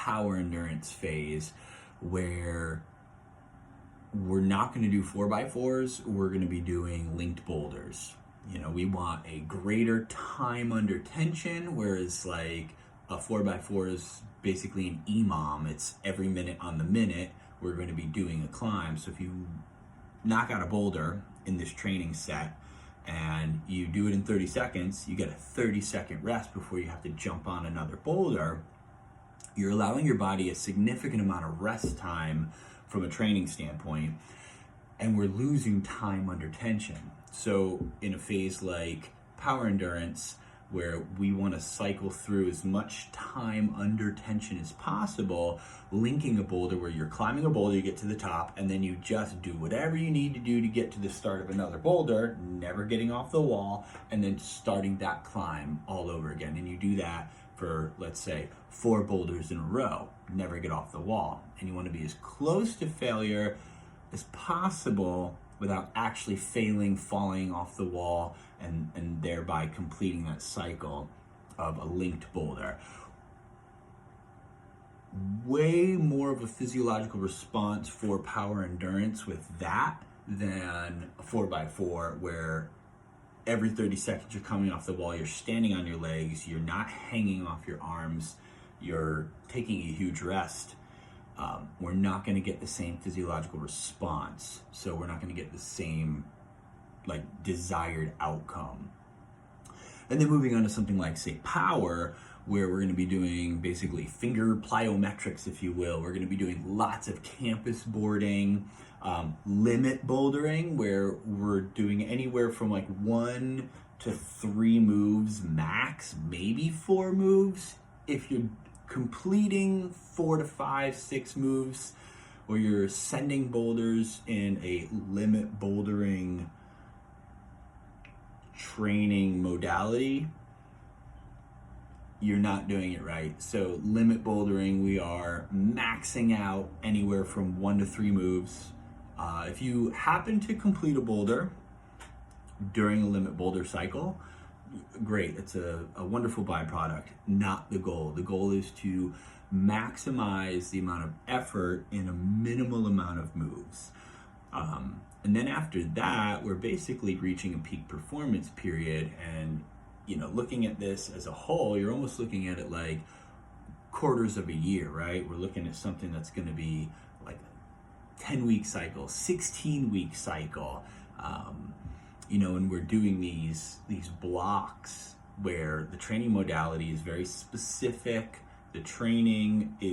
power endurance phase where we're not going to do 4x4s, we're going to be doing linked boulders. You know, we want a greater time under tension, whereas like a 4x4 is basically an EMOM. It's every minute on the minute we're going to be doing a climb. So if you knock out a boulder in this training set and you do it in 30 seconds, you get a 30-second rest before you have to jump on another boulder. You're allowing your body a significant amount of rest time from a training standpoint, and we're losing time under tension. So in a phase like power endurance, where we want to cycle through as much time under tension as possible, linking a boulder where you're climbing a boulder, you get to the top, and then you just do whatever you need to do to get to the start of another boulder, never getting off the wall, and then starting that climb all over again. And you do that for, let's say, 4 boulders in a row, never get off the wall. And you want to be as close to failure as possible without actually failing, falling off the wall, and thereby completing that cycle of a linked boulder. Way more of a physiological response for power endurance with that than a 4x4, where every 30 seconds you're coming off the wall, you're standing on your legs, you're not hanging off your arms, you're taking a huge rest. We're not going to get the same physiological response, so we're not going to get the same desired outcome. And then moving on to something like, say, power, where we're going to be doing basically finger plyometrics, if you will. We're going to be doing lots of campus boarding, limit bouldering, where we're doing anywhere from 1 to 3 moves max, maybe 4 moves. If you're completing 4 to 5, 6 moves, or you're sending boulders in a limit bouldering training modality, you're not doing it right. So limit bouldering, we are maxing out anywhere from 1 to 3 moves. If you happen to complete a boulder during a limit boulder cycle, great, it's a wonderful byproduct, not the goal. The goal is to maximize the amount of effort in a minimal amount of moves. And then after that, we're basically reaching a peak performance period. And, looking at this as a whole, you're almost looking at it like quarters of a year, right? We're looking at something that's going to be like a 10-week cycle, 16-week cycle. And we're doing these blocks where the training modality is very specific. The training is